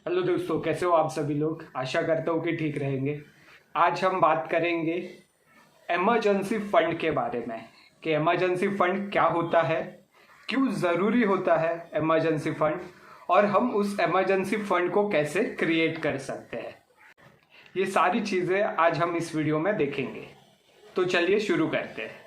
Hello दोस्तों, कैसे हो आप सभी लोग। आशा करता हूँ कि ठीक रहेंगे। आज हम बात करेंगे इमरजेंसी फंड के बारे में कि इमरजेंसी फंड क्या होता है, क्यों ज़रूरी होता है इमरजेंसी फंड, और हम उस इमरजेंसी फंड को कैसे क्रिएट कर सकते हैं। ये सारी चीज़ें आज हम इस वीडियो में देखेंगे। तो चलिए शुरू करते हैं।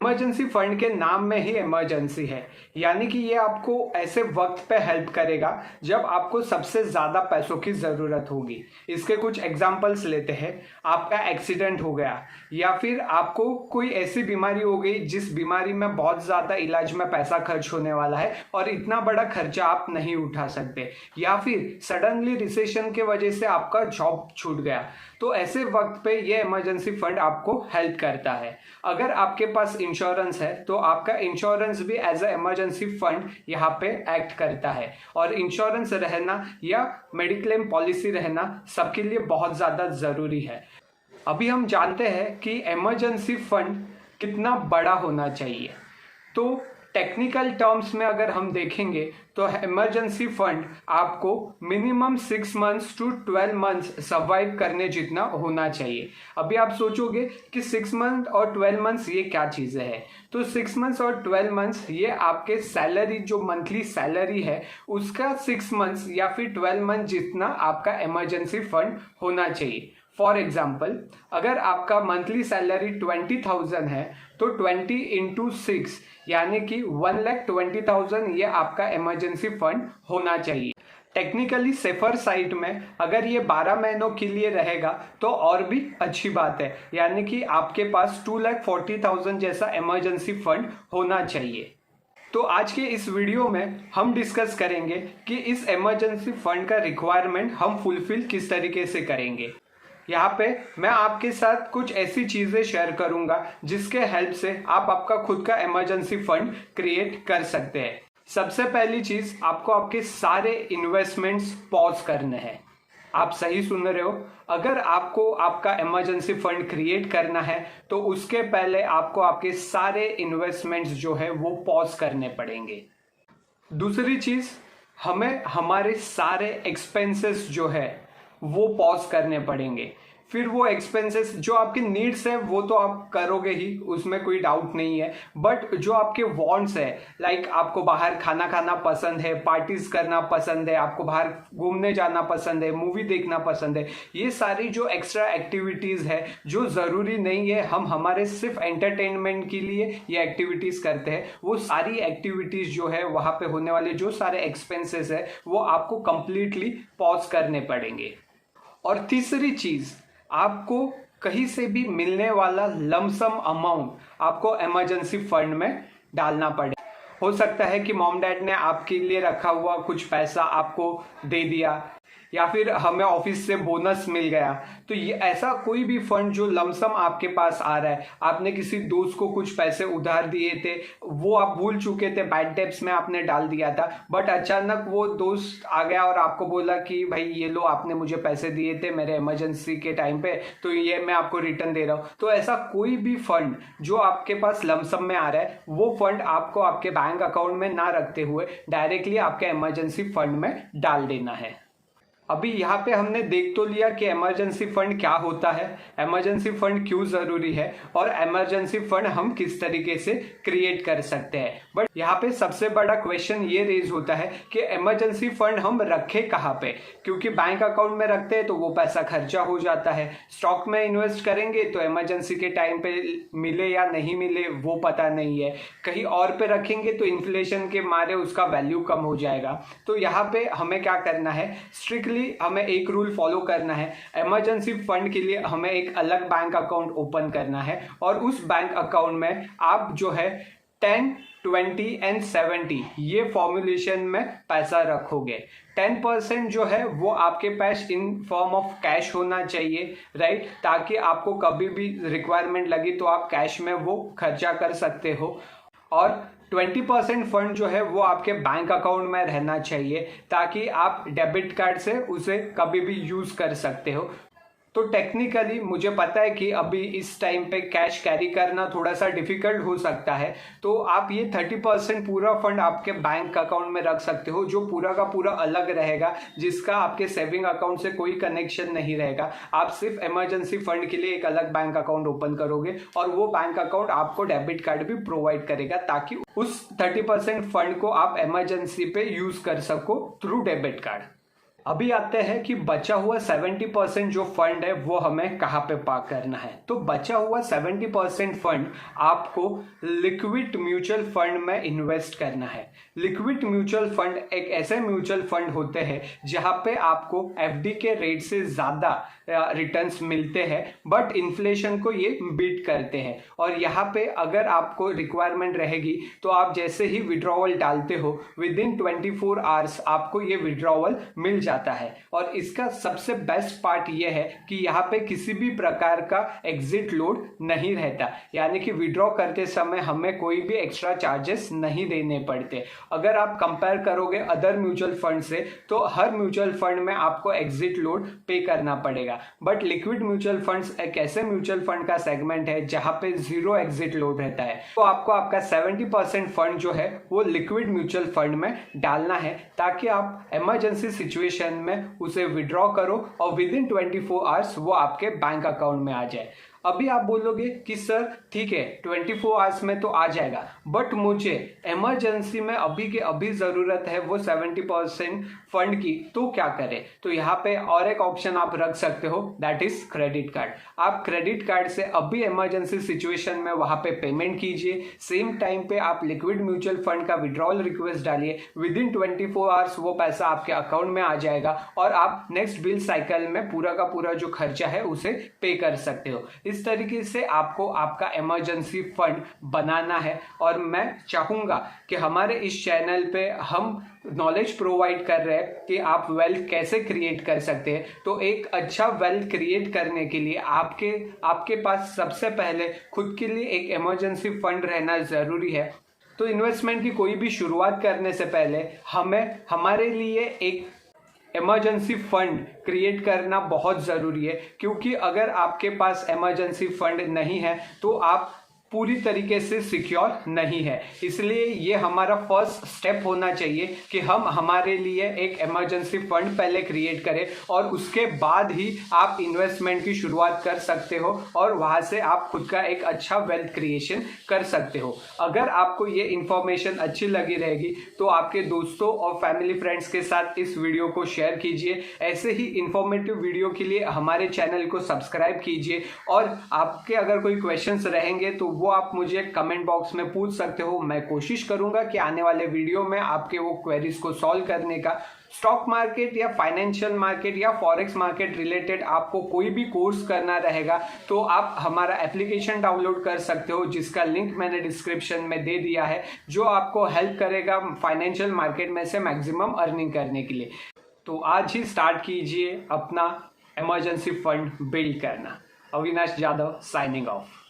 इमरजेंसी फंड के नाम में ही इमरजेंसी है, यानी कि ये आपको ऐसे वक्त पे हेल्प करेगा जब आपको सबसे ज़्यादा पैसों की ज़रूरत होगी। इसके कुछ एग्जांपल्स लेते हैं। आपका एक्सीडेंट हो गया, या फिर आपको कोई ऐसी बीमारी हो गई जिस बीमारी में बहुत ज़्यादा इलाज में पैसा खर्च होने वाला है और इतना बड़ा खर्चा आप नहीं उठा सकते, या फिर सडनली रिसेशन के वजह से आपका जॉब छूट गया। तो ऐसे वक्त पे ये इमरजेंसी फंड आपको हेल्प करता है। अगर आपके पास इंश्योरेंस है तो आपका इंश्योरेंस भी एज ए इमरजेंसी फंड यहाँ पे एक्ट करता है, और इंश्योरेंस रहना या मेडिक्लेम पॉलिसी रहना सबके लिए बहुत ज़्यादा ज़रूरी है। अभी हम जानते हैं कि इमरजेंसी फंड कितना बड़ा होना चाहिए। तो टेक्निकल टर्म्स में अगर हम देखेंगे तो इमरजेंसी फंड आपको minimum 6 months to 12 months survive करने जितना होना चाहिए। अभी आप सोचोगे कि 6 मंथ और 12 मंथ्स ये क्या चीज़ें हैं। तो 6 मंथ्स और 12 मंथ्स ये आपके सैलरी, जो मंथली सैलरी है उसका 6 मंथ्स या फिर 12 मंथ जितना आपका इमरजेंसी फंड होना चाहिए। फॉर एग्जाम्पल, अगर आपका मंथली सैलरी 20,000 है तो 20 इंटू 6 यानी कि 1,20,000 ये आपका इमरजेंसी फंड होना चाहिए। टेक्निकली सेफर साइड में अगर ये 12 महीनों के लिए रहेगा तो और भी अच्छी बात है, यानी कि आपके पास 2,40,000 जैसा इमरजेंसी फंड होना चाहिए। तो आज के इस वीडियो में हम डिस्कस करेंगे कि इस इमरजेंसी फंड का रिक्वायरमेंट हम फुलफिल किस तरीके से करेंगे। यहाँ पे मैं आपके साथ कुछ ऐसी चीज़ें शेयर करूंगा जिसके हेल्प से आप आपका खुद का इमरजेंसी फंड क्रिएट कर सकते हैं। सबसे पहली चीज़, आपको आपके सारे इन्वेस्टमेंट्स पॉज करने हैं। आप सही सुन रहे हो। अगर आपको आपका इमरजेंसी फंड क्रिएट करना है तो उसके पहले आपको आपके सारे इन्वेस्टमेंट्स जो है वो पॉज करने पड़ेंगे। दूसरी चीज़, हमें हमारे सारे एक्सपेंसेस जो है वो पॉज करने पड़ेंगे। फिर वो एक्सपेंसेस जो आपके नीड्स है वो तो आप करोगे ही, उसमें कोई डाउट नहीं है, बट जो आपके वांट्स है, लाइक आपको बाहर खाना खाना पसंद है, पार्टीज करना पसंद है, आपको बाहर घूमने जाना पसंद है, मूवी देखना पसंद है, ये सारी जो एक्स्ट्रा एक्टिविटीज़ है जो ज़रूरी नहीं है हम हमारे सिर्फ एंटरटेनमेंट के लिए ये एक्टिविटीज़ करते हैं, वो सारी एक्टिविटीज़ जो है वहाँ पे होने वाले जो सारे एक्सपेंसेस है वो आपको कंप्लीटली पॉज करने पड़ेंगे। और तीसरी चीज़, आपको कहीं से भी मिलने वाला लमसम अमाउंट आपको इमरजेंसी फंड में डालना पड़े। हो सकता है कि मॉम डैड ने आपके लिए रखा हुआ कुछ पैसा आपको दे दिया, या फिर हमें ऑफिस से बोनस मिल गया। तो ये ऐसा कोई भी फंड जो लमसम आपके पास आ रहा है, आपने किसी दोस्त को कुछ पैसे उधार दिए थे, वो आप भूल चुके थे, बैड डेब्ट्स में आपने डाल दिया था, बट अचानक वो दोस्त आ गया और आपको बोला कि भाई ये लो, आपने मुझे पैसे दिए थे मेरे इमरजेंसी के टाइम पे, तो ये मैं आपको रिटर्न दे रहा हूँ। तो ऐसा कोई भी फंड जो आपके पास लमसम में आ रहा है वो फंड आपको आपके बैंक अकाउंट में ना रखते हुए डायरेक्टली आपके इमरजेंसी फंड में डाल देना है। अभी यहाँ पे हमने देख तो लिया कि इमरजेंसी फंड क्या होता है, इमरजेंसी फंड क्यों ज़रूरी है, और इमरजेंसी फंड हम किस तरीके से क्रिएट कर सकते हैं। बट यहाँ पे सबसे बड़ा क्वेश्चन ये रेज होता है कि इमरजेंसी फंड हम रखें कहाँ पे, क्योंकि बैंक अकाउंट में रखते हैं तो वो पैसा खर्चा हो जाता है, स्टॉक में इन्वेस्ट करेंगे तो इमरजेंसी के टाइम पे मिले या नहीं मिले वो पता नहीं है, कहीं और पे रखेंगे तो इन्फ्लेशन के मारे उसका वैल्यू कम हो जाएगा। तो यहाँ पे हमें क्या करना है, स्ट्रिक्टली हमें एक रूल फॉलो करना है। इमरजेंसी फंड के लिए हमें एक अलग बैंक अकाउंट ओपन करना है, और उस बैंक अकाउंट में आप जो है 10, 20 एंड 70 ये फॉर्मुलेशन में पैसा रखोगे। 10% जो है वो आपके पास इन फॉर्म ऑफ कैश होना चाहिए, राइट, ताकि आपको कभी भी रिक्वायरमेंट लगी तो आप कैश में वो खर्चा कर सकते हो। और 20% फंड जो है वो आपके बैंक अकाउंट में रहना चाहिए, ताकि आप डेबिट कार्ड से उसे कभी भी यूज़ कर सकते हो। तो टेक्निकली मुझे पता है कि अभी इस टाइम पे कैश कैरी करना थोड़ा सा डिफिकल्ट हो सकता है, तो आप ये 30% पूरा फंड आपके बैंक अकाउंट में रख सकते हो, जो पूरा का पूरा अलग रहेगा, जिसका आपके सेविंग अकाउंट से कोई कनेक्शन नहीं रहेगा। आप सिर्फ इमरजेंसी फंड के लिए एक अलग बैंक अकाउंट ओपन करोगे और वो बैंक अकाउंट आपको डेबिट कार्ड भी प्रोवाइड करेगा, ताकि उस 30% फंड को आप इमरजेंसी पे यूज कर सको थ्रू डेबिट कार्ड। अभी आते हैं कि बचा हुआ 70% जो फंड है वो हमें कहाँ पे पार्क करना है। तो बचा हुआ 70% फंड आपको लिक्विड म्यूचुअल फंड में इन्वेस्ट करना है। लिक्विड म्यूचुअल फंड एक ऐसे म्यूचुअल फंड होते हैं जहाँ पे आपको एफडी के रेट से ज़्यादा रिटर्न्स मिलते हैं, बट इन्फ्लेशन को ये बीट करते हैं। और यहाँ पे अगर आपको रिक्वायरमेंट रहेगी तो आप जैसे ही विड्रॉवल डालते हो विद इन 24 आवर्स आपको ये विड्रॉवल मिल जाता है। और इसका सबसे बेस्ट पार्ट ये है कि यहाँ पे किसी भी प्रकार का एग्जिट लोड नहीं रहता, यानी कि विड्रॉ करते समय हमें कोई भी एक्स्ट्रा चार्जेस नहीं देने पड़ते। अगर आप कंपेयर करोगे अदर म्यूचुअल फंड से तो हर म्यूचुअल फंड में आपको एग्जिट लोड पे करना पड़ेगा, बट लिक्विड म्यूचुअल फंड्स एक ऐसे म्यूचुअल फंड का सेगमेंट है जहां पे जीरो एग्जिट लोड रहता है। तो आपको आपका 70% फंड जो है वो लिक्विड म्यूचुअल फंड में डालना है, ताकि आप इमरजेंसी सिचुएशन में उसे विड्रॉ करो और विद इन 24 आवर्स वो आपके बैंक अकाउंट में आ जाए। अभी आप बोलोगे कि सर ठीक है 24 आवर्स में तो आ जाएगा, बट मुझे इमरजेंसी में अभी के अभी ज़रूरत है वो 70% फंड की, तो क्या करें? तो यहाँ पे और एक ऑप्शन आप रख सकते हो, दैट इज क्रेडिट कार्ड। आप क्रेडिट कार्ड से अभी इमरजेंसी सिचुएशन में वहाँ पे पेमेंट कीजिए, सेम टाइम पे आप लिक्विड म्यूचुअल फंड का विड्रॉल रिक्वेस्ट डालिए, विद इन 24 आवर्स वो पैसा आपके अकाउंट में आ जाएगा और आप नेक्स्ट बिल साइकिल में पूरा का पूरा जो खर्चा है उसे पे कर सकते हो। इस तरीके से आपको आपका इमरजेंसी फंड बनाना है। और मैं चाहूंगा कि हमारे इस चैनल पे हम नॉलेज प्रोवाइड कर रहे हैं कि आप वेल्थ कैसे क्रिएट कर सकते हैं। तो एक अच्छा वेल्थ क्रिएट करने के लिए आपके पास सबसे पहले खुद के लिए एक इमरजेंसी फंड रहना जरूरी है। तो इन्वेस्टमेंट की कोई भी शुरुआत करने से पहले हमें हमारे लिए एक इमरजेंसी फंड क्रिएट करना बहुत ज़रूरी है, क्योंकि अगर आपके पास इमरजेंसी फंड नहीं है तो आप पूरी तरीके से सिक्योर नहीं है। इसलिए ये हमारा फर्स्ट स्टेप होना चाहिए कि हम हमारे लिए एक इमरजेंसी फंड पहले क्रिएट करें और उसके बाद ही आप इन्वेस्टमेंट की शुरुआत कर सकते हो और वहाँ से आप खुद का एक अच्छा वेल्थ क्रिएशन कर सकते हो। अगर आपको ये इन्फॉर्मेशन अच्छी लगी रहेगी तो आपके दोस्तों और फैमिली फ्रेंड्स के साथ इस वीडियो को शेयर कीजिए। ऐसे ही इंफॉर्मेटिव वीडियो के लिए हमारे चैनल को सब्सक्राइब कीजिए और आपके अगर कोई क्वेश्चंस रहेंगे तो वो आप मुझे कमेंट बॉक्स में पूछ सकते हो। मैं कोशिश करूंगा कि आने वाले वीडियो में आपके वो क्वेरीज को सॉल्व करने का। स्टॉक मार्केट या फाइनेंशियल मार्केट या फॉरेक्स मार्केट रिलेटेड आपको कोई भी कोर्स करना रहेगा तो आप हमारा एप्लीकेशन डाउनलोड कर सकते हो, जिसका लिंक मैंने डिस्क्रिप्शन में दे दिया है, जो आपको हेल्प करेगा फाइनेंशियल मार्केट में से मैक्सिमम अर्निंग करने के लिए। तो आज ही स्टार्ट कीजिए अपना इमरजेंसी फंड बिल्ड करना। Avinash Jadhav signing off.